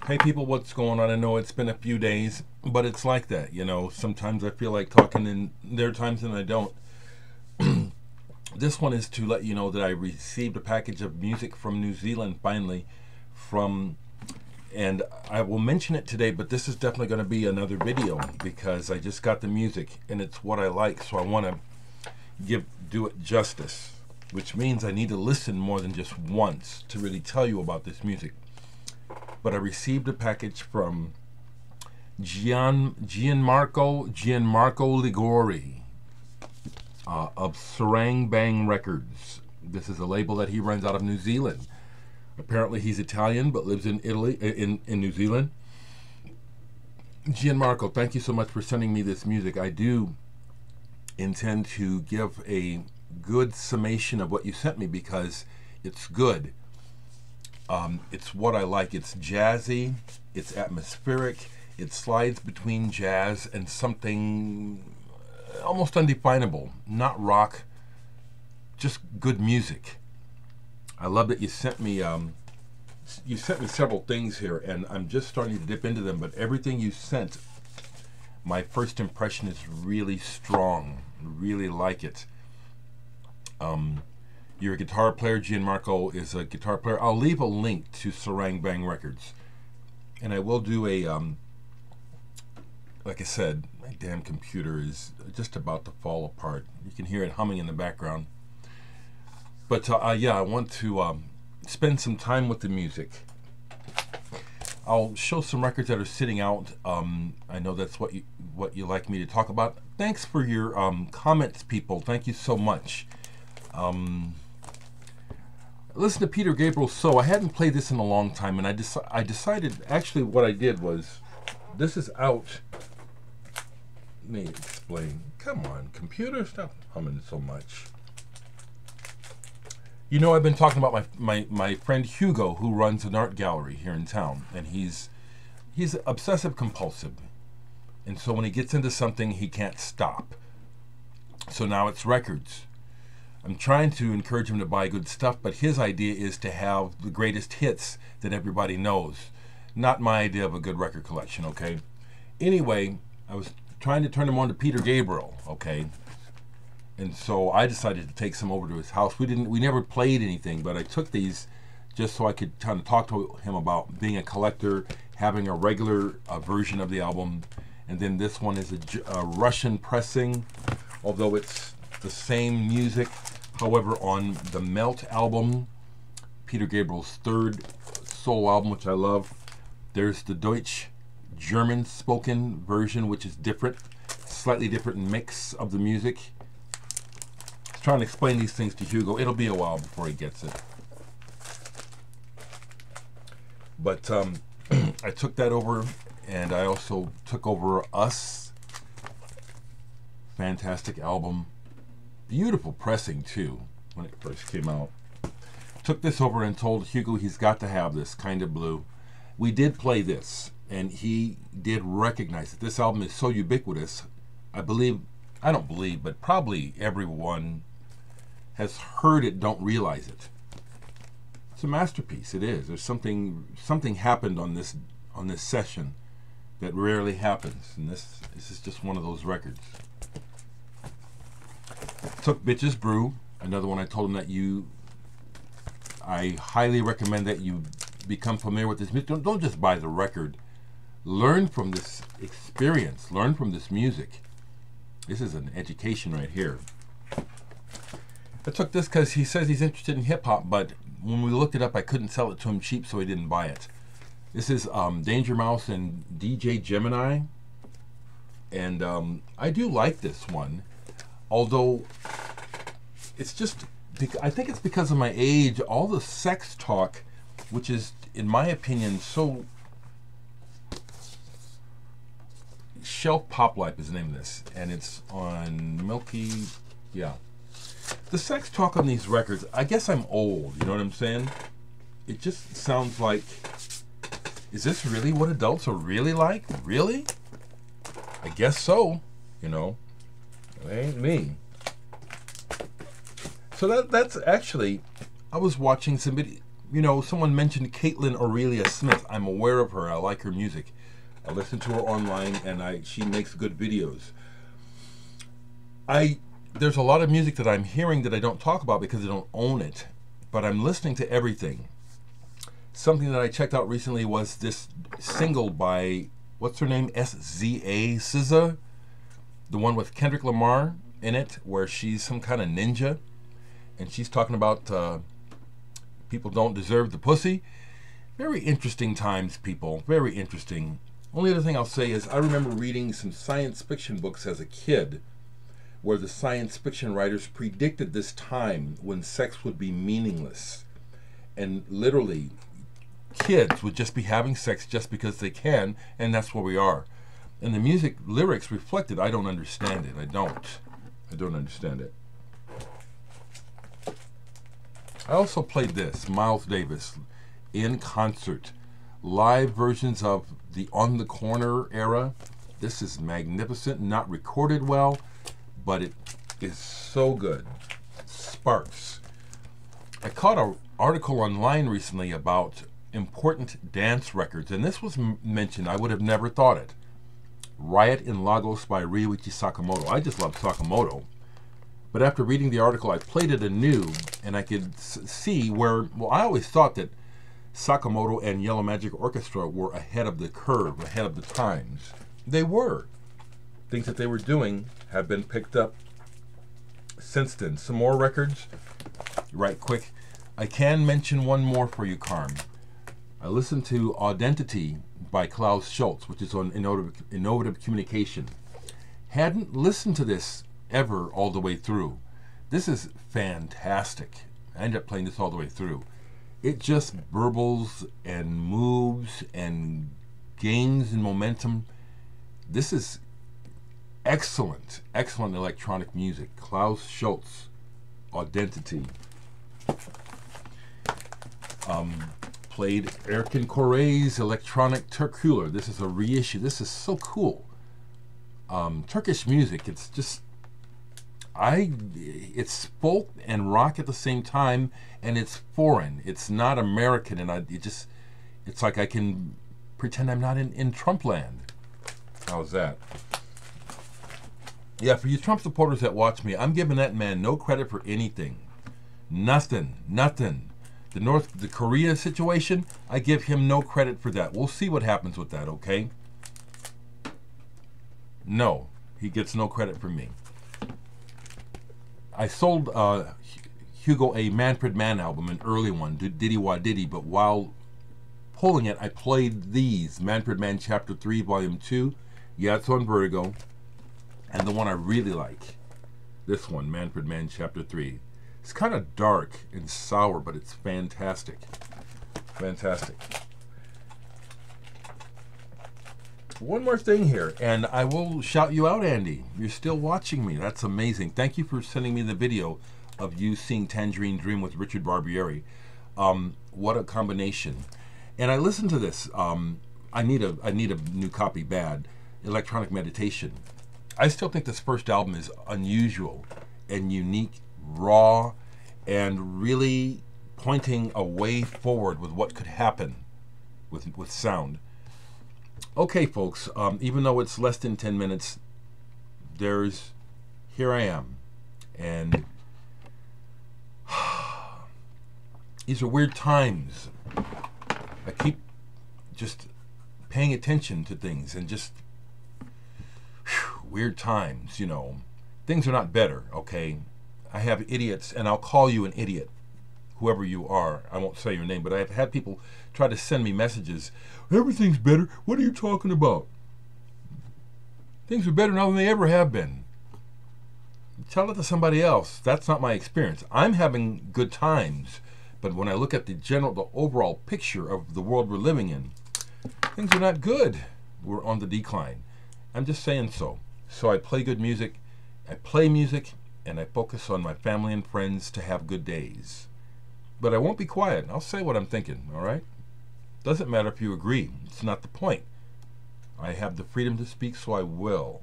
Hey people, what's going on? I know it's been a few days, but it's like that, you know. Sometimes I feel like talking, and there are times when I don't. This one is to let you know that I received a package of music from New Zealand finally, from, and I will mention it today, but this is definitely going to be another video because I just got the music and it's what I like, so I want to do it justice, which means I need to listen more than just once to really tell you about this music. But I received a package from Gianmarco Ligori of Sarang Bang Records. This is a label that he runs out of New Zealand. Apparently he's Italian but lives in Italy, in New Zealand. Gianmarco, thank you so much for sending me this music. I do intend to give a good summation of what you sent me because it's good. It's what I like. It's jazzy, it's atmospheric, it slides between jazz and something almost undefinable. Not rock, just good music. I love that you sent me several things here, and I'm just starting to dip into them, but everything you sent, my first impression is really strong. Really like it. You're a guitar player. Gianmarco is a guitar player. I'll leave a link to Sarang Bang Records. And I will do a, like I said, my damn computer is just about to fall apart. You can hear it humming in the background. But yeah, I want to spend some time with the music. I'll show some records that are sitting out. I know that's what you like me to talk about. Thanks for your comments, people. Thank you so much. Listen to Peter Gabriel. So I hadn't played this in a long time, and I decided, actually what I did was, this is out. Let me explain. Come on, computer, stop humming so much. You know, I've been talking about my friend Hugo, who runs an art gallery here in town, and he's obsessive compulsive, and so when he gets into something, he can't stop. So now it's records. I'm trying to encourage him to buy good stuff, but his idea is to have the greatest hits that everybody knows. Not my idea of a good record collection, okay? Anyway, I was trying to turn him on to Peter Gabriel, okay? And so I decided to take some over to his house. We never played anything, but I took these just so I could kind of talk to him about being a collector, having a regular version of the album. And then this one is a Russian pressing, although it's the same music. However, on the Melt album, Peter Gabriel's third solo album, which I love, there's the Deutsch German spoken version, which is different, slightly different mix of the music. I was trying to explain these things to Hugo. It'll be a while before he gets it. But I took that over, and I also took over Us. Fantastic album. Beautiful pressing too when it first came out. Took this over and told Hugo he's got to have this, Kind of Blue. We did play this, and he did recognize that this album is so ubiquitous. I don't believe, but probably everyone has heard it, don't realize it. It's a masterpiece. It is. There's something happened on this session that rarely happens, and this is just one of those records. Took Bitches Brew, another one I told him that I highly recommend that you become familiar with this music. Don't just buy the record. Learn from this experience. Learn from this music. This is an education right here. I took this because he says he's interested in hip-hop, but when we looked it up, I couldn't sell it to him cheap, so he didn't buy it. This is Danger Mouse and DJ Gemini, and I do like this one. Although, it's just, I think it's because of my age, all the sex talk, which is, in my opinion, so... Shelf Pop Life is the name of this, and it's on Milky, yeah. The sex talk on these records, I guess I'm old, you know what I'm saying? It just sounds like, is this really what adults are really like? Really? I guess so, you know. It ain't me. So that's actually, I was watching some you know, someone mentioned Caitlin Aurelia Smith. I'm aware of her. I like her music. I listen to her online, and she makes good videos. There's a lot of music that I'm hearing that I don't talk about because I don't own it, but I'm listening to everything. Something that I checked out recently was this single by, what's her name, SZA, SZA, the one with Kendrick Lamar in it, where she's some kind of ninja, and she's talking about people don't deserve the pussy. Very interesting times, people. Very interesting. Only other thing I'll say is I remember reading some science fiction books as a kid where the science fiction writers predicted this time when sex would be meaningless. And literally, kids would just be having sex just because they can, and that's where we are. And the music lyrics reflected, I don't understand it. I don't understand it. I also played this, Miles Davis, in concert. Live versions of the On the Corner era. This is magnificent, not recorded well, but it is so good. Sparks. I caught an article online recently about important dance records, and this was mentioned. I would have never thought it. Riot in Lagos by Ryuichi Sakamoto. I just love Sakamoto. But after reading the article, I played it anew, and I could see where, well, I always thought that Sakamoto and Yellow Magic Orchestra were ahead of the curve, ahead of the times. They were. Things that they were doing have been picked up since then. Some more records, right quick. I can mention one more for you, Carm. I listened to Identity by Klaus Schultz, which is on Innovative Communication. Hadn't listened to this ever all the way through. This is fantastic. I ended up playing this all the way through. It just burbles and moves and gains in momentum. This is excellent, excellent electronic music. Klaus Schultz, Identity. Played Erkin Koray's Electronic Turkular. This is a reissue. This is so cool. Turkish music, it's just, it's folk and rock at the same time, and it's foreign. It's not American, and it's like I can pretend I'm not in Trump land. How's that? Yeah, for you Trump supporters that watch me, I'm giving that man no credit for anything. Nothing. The Korea situation, I give him no credit for that. We'll see what happens with that, okay? No, he gets no credit from me. I sold Hugo a Manfred Mann album, an early one, Diddy Wah Diddy, but while pulling it, I played these, Manfred Mann Chapter 3, Volume 2, yeah, it's on Vertigo, and the one I really like, this one, Manfred Mann Chapter 3. It's kind of dark and sour, but it's fantastic. Fantastic. One more thing here, and I will shout you out, Andy. You're still watching me. That's amazing. Thank you for sending me the video of you seeing Tangerine Dream with Richard Barbieri. What a combination. And I listened to this. I need a new copy bad. Electronic Meditation. I still think this first album is unusual and unique, raw, and really pointing a way forward with what could happen with sound. Okay, folks, even though it's less than 10 minutes, here I am. And these are weird times. I keep just paying attention to things and just weird times, you know. Things are not better, okay? I have idiots, and I'll call you an idiot, whoever you are. I won't say your name, but I've had people try to send me messages. Everything's better. What are you talking about? Things are better now than they ever have been. Tell it to somebody else. That's not my experience. I'm having good times, but when I look at the overall picture of the world we're living in, things are not good. We're on the decline. I'm just saying so. So I play good music, I play music, and I focus on my family and friends to have good days. But I won't be quiet. I'll say what I'm thinking, all right? Doesn't matter if you agree. It's not the point. I have the freedom to speak, so I will.